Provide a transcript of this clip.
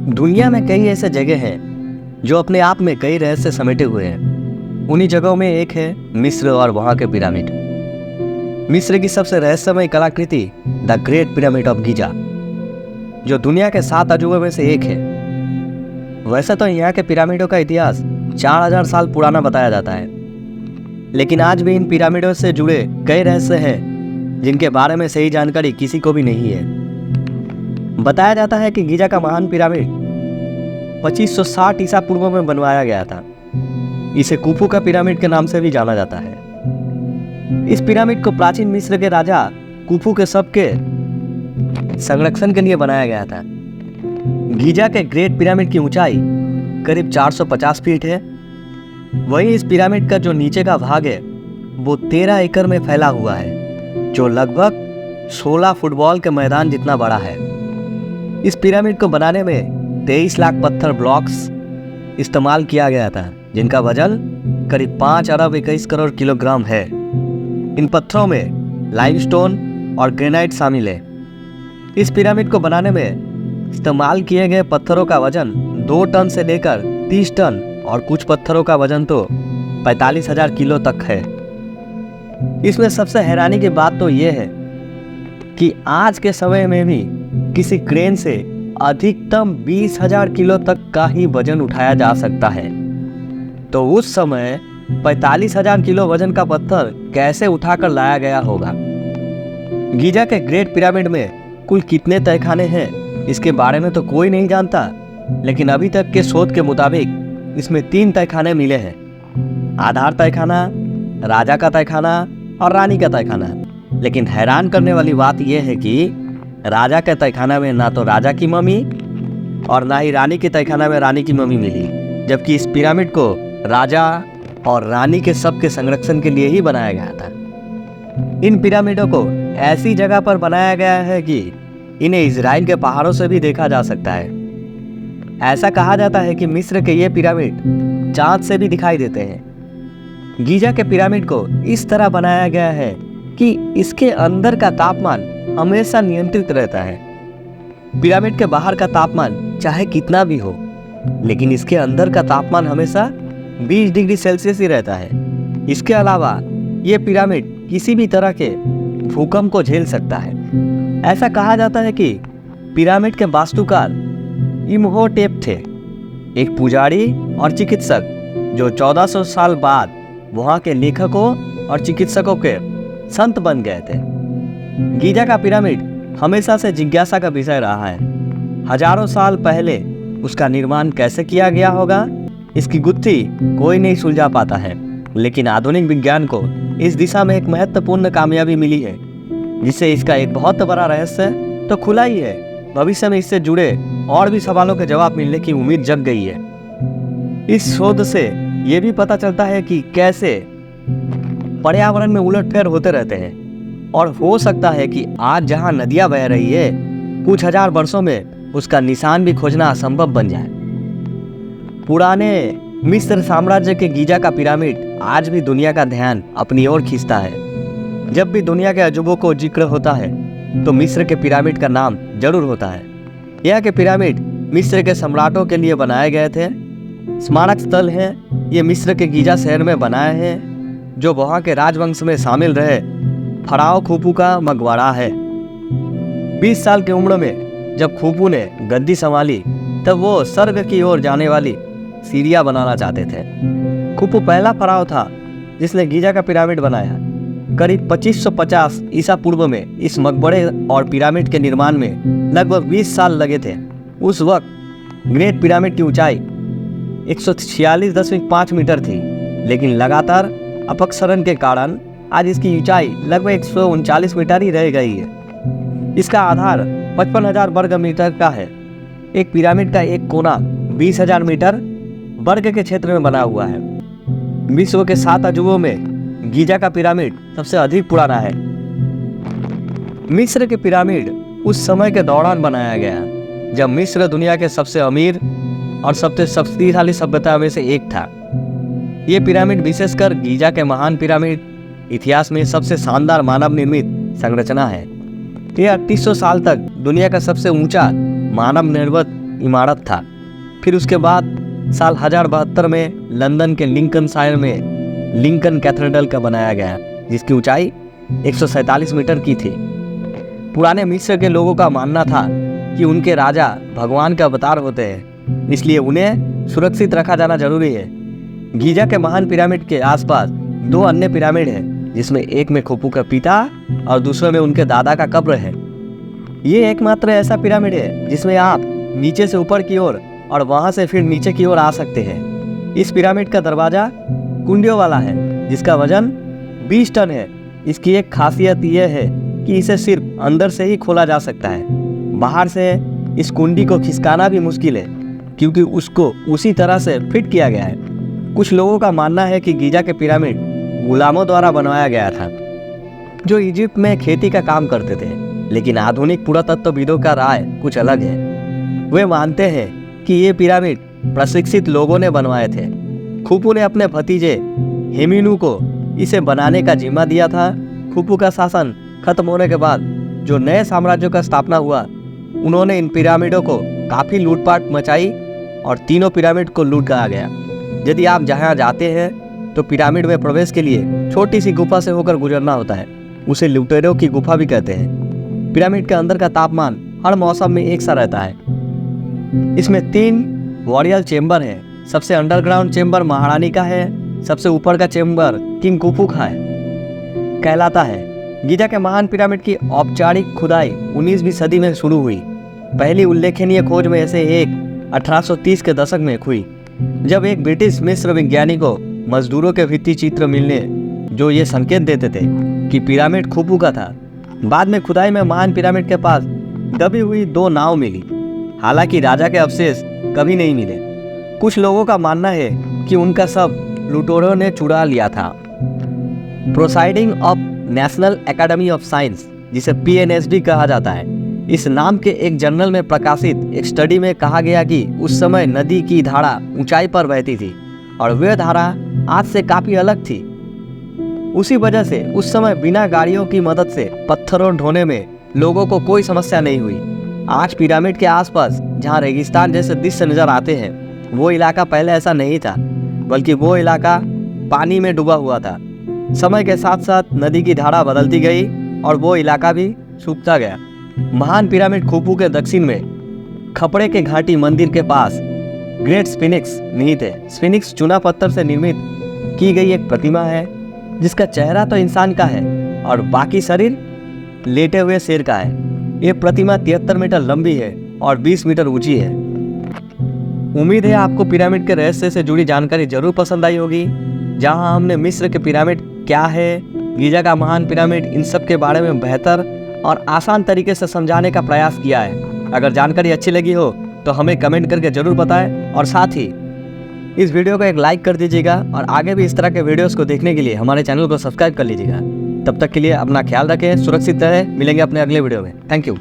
दुनिया में कई ऐसे जगह हैं जो अपने आप में कई रहस्य समेटे हुए हैं। उन्हीं जगहों में एक है मिस्र और वहाँ के पिरामिड। मिस्र की सबसे रहस्यमय कलाकृति the great pyramid of Giza, जो दुनिया के 7 अजूबों में से एक है। वैसे तो यहाँ के पिरामिडों का इतिहास 4000 साल पुराना बताया जाता है, लेकिन आज भी इन पिरामिडों से जुड़े कई रहस्य हैं जिनके बारे में सही जानकारी किसी को भी नहीं है। बताया जाता है कि गीजा का महान पिरामिड 2560 ईसा पूर्व में बनवाया गया था। इसे कुफू का पिरामिड के नाम से भी जाना जाता है। इस पिरामिड को प्राचीन मिस्र के राजा कुफू के शव के संरक्षण के लिए बनाया गया था। गीजा के ग्रेट पिरामिड की ऊंचाई करीब 450 फीट है। वहीं इस पिरामिड का जो नीचे का भाग है वो 13 एकड़ में फैला हुआ है, जो लगभग 16 फुटबॉल के मैदान जितना बड़ा है। इस पिरामिड को बनाने में 23 लाख पत्थर ब्लॉक्स इस्तेमाल किया गया था, जिनका वजन करीब 5 अरब 21 करोड़ किलोग्राम है। इन पत्थरों में लाइमस्टोन और ग्रेनाइट शामिल है। इस पिरामिड को बनाने में इस्तेमाल किए गए पत्थरों का वजन 2 टन से लेकर 30 टन और कुछ पत्थरों का वजन तो 45,000 किलो तक है। इसमें सबसे हैरानी की बात तो यह है कि आज के समय में भी किसी क्रेन से अधिकतम 20,000 किलो तक का ही वजन उठाया जा सकता है। तो उस समय 45,000 किलो वजन का पत्थर कैसे उठाकर लाया गया होगा। गीजा के ग्रेट पिरामिड में कुल कितने तहखाने हैं इसके बारे में तो कोई नहीं जानता, लेकिन अभी तक के शोध के मुताबिक इसमें 3 तहखाने मिले हैं। आधार तहखाना, राजा का तहखाना और रानी का तहखाना। लेकिन हैरान करने वाली बात यह है कि राजा के तहखाना में ना तो राजा की मम्मी और ना ही रानी के तहखाना में रानी की मम्मी मिली, जबकि इस पिरामिड को राजा और रानी के शव के संरक्षण के लिए ही बनाया गया था। इन पिरामिडों को ऐसी जगह पर बनाया गया है कि इन्हें इजराइल के पहाड़ों से भी देखा जा सकता है। ऐसा कहा जाता है कि मिस्र के ये पिरामिड चांद से भी दिखाई देते हैं। गीजा के पिरामिड को इस तरह बनाया गया है कि इसके अंदर का तापमान हमेशा नियंत्रित रहता है। पिरामिड के बाहर का तापमान चाहे कितना भी हो, लेकिन इसके अंदर का तापमान हमेशा 20 डिग्री सेल्सियस ही रहता है। इसके अलावा ये पिरामिड किसी भी तरह के भूकंप को झेल सकता है। ऐसा कहा जाता है कि पिरामिड के वास्तुकार इम्होटेप थे, एक पुजारी और चिकित्सक जो 1400 साल बाद वहाँ के लेखकों और चिकित्सकों के संत बन गए थे। गीजा का पिरामिड हमेशा से जिज्ञासा का विषय रहा है। हजारों साल पहले उसका निर्माण कैसे किया गया होगा, इसकी गुत्थी कोई नहीं सुलझा पाता है। लेकिन आधुनिक विज्ञान को इस दिशा में एक महत्वपूर्ण कामयाबी मिली है, जिससे इसका एक बहुत बड़ा रहस्य तो खुला ही है। भविष्य में इससे जुड़े और भी सवालों के जवाब मिलने की उम्मीद जग गई है। इस शोध से ये भी पता चलता है कि कैसे पर्यावरण में उलटफेर होते रहते हैं, और हो सकता है कि आज जहां नदियां बह रही है, कुछ हजार वर्षों में उसका निशान भी खोजना असंभव बन जाए। पुराने मिस्र साम्राज्य के गीजा का पिरामिड आज भी दुनिया का ध्यान अपनी ओर खींचता है। जब भी दुनिया के अजूबों को जिक्र होता है तो मिस्र के पिरामिड का नाम जरूर होता है। यह के पिरामिड मिस्र के सम्राटों के लिए बनाए गए थे। स्मारक स्थल हैं ये मिस्र के गीजा शहर में बनाए हैं, जो वहाँ के राजवंश में शामिल रहे फराओ खुफू का मकबरा है। 20 साल की उम्र में जब खुफू ने गद्दी संभाली, तब वो स्वर्ग की ओर जाने वाली सीढ़ियाँ बनाना चाहते थे। खुफू पहला फराओ था जिसने गीजा का पिरामिड बनाया। करीब 2550 ईसा पूर्व में इस मकबरे और पिरामिड के निर्माण में लगभग 20 साल लगे थे। उस वक्त ग्रेट पिरामिड की ऊंचाई 146.5 मीटर थी, लेकिन लगातार अपक्षरण के कारण आज इसकी ऊंचाई लगभग 139 मीटर ही रह गई है। इसका आधार 55,000 वर्ग मीटर का है। एक पिरामिड का एक कोना 20,000 मीटर वर्ग के क्षेत्र में बना हुआ है। विश्व के 7 अजूबों में गीजा का पिरामिड सबसे अधिक पुराना है। मिस्र के पिरामिड उस समय के दौरान बनाया गया जब मिस्र दुनिया के सबसे अमीर और सबसे शक्तिशाली सभ्यता में से एक था। ये पिरामिड विशेषकर गीजा के महान पिरामिड इतिहास में सबसे शानदार मानव निर्मित संरचना है। यह 3800 साल तक दुनिया का सबसे ऊंचा मानव निर्मित इमारत था। फिर उसके बाद साल 1072 में लंदन के लिंकनशायर में लिंकन कैथेड्रल का बनाया गया, जिसकी ऊंचाई 147 मीटर की थी। पुराने मिस्र के लोगों का मानना था कि उनके राजा भगवान का अवतार होते हैं, इसलिए उन्हें सुरक्षित रखा जाना जरूरी है। गीजा के महान पिरामिड के आसपास 2 अन्य पिरामिड हैं, जिसमें एक में खुफू का पिता और दूसरे में उनके दादा का कब्र है। ये एकमात्र ऐसा पिरामिड है जिसमें आप नीचे से ऊपर की ओर और वहां से फिर नीचे की ओर आ सकते हैं। इस पिरामिड का दरवाजा कुंडियों वाला है, जिसका वजन 20 टन है। इसकी एक खासियत यह है कि इसे सिर्फ अंदर से ही खोला जा सकता है। बाहर से इस कुंडी को खिसकाना भी मुश्किल है, क्योंकि उसको उसी तरह से फिट किया गया है। कुछ लोगों का मानना है कि गीजा के पिरामिड गुलामों द्वारा बनवाया गया था, जो इजिप्ट में खेती का काम करते थे। लेकिन आधुनिक पुरातत्वविदों का राय कुछ अलग है। वे मानते हैं कि ये पिरामिड प्रशिक्षित लोगों ने बनवाए थे। खुफू ने अपने भतीजे हेमिनू को इसे बनाने का जिम्मा दिया था। खुफू का शासन खत्म होने के बाद जो नए साम्राज्यों का स्थापना हुआ, उन्होंने इन पिरामिडों को काफ़ी लूटपाट मचाई और तीनों पिरामिड को लूट गया गया। यदि आप जहाँ जाते हैं तो पिरामिड में प्रवेश के लिए छोटी सी गुफा से होकर गुजरना होता है। उसे लुटेरों की गुफा भी कहते हैं। पिरामिड के अंदर का तापमान हर मौसम में एक सा रहता है। इसमें 3 वॉरियल चेंबर हैं। सबसे अंडरग्राउंड चेंबर महारानी का है, सबसे ऊपर का चेंबर किंग खुफू का है कहलाता है। गीजा के महान पिरामिड की औपचारिक खुदाई 19वीं सदी में शुरू हुई। पहली उल्लेखनीय खोज में ऐसे एक 1830 के दशक में हुई, जब एक ब्रिटिश मिस्र वैज्ञानिक को मजदूरों के भित्ति चित्र मिलने जो ये संकेत देते थे कि पिरामिड खुफू का था। बाद में खुदाई में महान पिरामिड के पास दबी हुई 2 नाव मिली, हालांकि राजा के अवशेष कभी नहीं मिले। कुछ लोगों का मानना है कि उनका सब लुटेरों ने चुरा लिया था। Proceeding of National Academy of Science, जिसे PNSD कहा जाता है, इस नाम के एक जर्नल में प्रकाशित एक स्टडी में कहा गया कि उस समय नदी की धारा ऊंचाई पर बहती थी और वह धारा आज से काफी अलग थी। उसी वजह से उस समय बिना गाड़ियों की मदद से पत्थरों ढोने में लोगों को कोई समस्या नहीं हुई। आज पिरामिड के आसपास जहाँ रेगिस्तान जैसे दृश्य नजर आते हैं, वो इलाका पहले ऐसा नहीं था, बल्कि वो इलाका पानी में डूबा हुआ था। समय के साथ साथ नदी की धारा बदलती गई और वो इलाका भी सूखता गया। महान पिरामिड खुफू के दक्षिण में खपड़े के घाटी मंदिर के पास ग्रेट स्फिनिक्स निहित है। स्फिनिक्स चूना पत्थर से निर्मित की गई एक प्रतिमा है, जिसका चेहरा तो इंसान का है और बाकी शरीर लेटे हुए शेर का है। ये प्रतिमा 73 मीटर लंबी है और 20 मीटर ऊंची है। उम्मीद है आपको पिरामिड के रहस्य से जुड़ी जानकारी जरूर पसंद आई होगी। जहां हमने मिस्र के पिरामिड क्या है, गीजा का महान पिरामिड, इन सब के बारे में बेहतर और आसान तरीके से समझाने का प्रयास किया है। अगर जानकारी अच्छी लगी हो तो हमें कमेंट करके जरूर बताएं और साथ ही इस वीडियो को एक लाइक कर दीजिएगा और आगे भी इस तरह के वीडियोस को देखने के लिए हमारे चैनल को सब्सक्राइब कर लीजिएगा। तब तक के लिए अपना ख्याल रखें, सुरक्षित रहें। मिलेंगे अपने अगले वीडियो में। Thank you.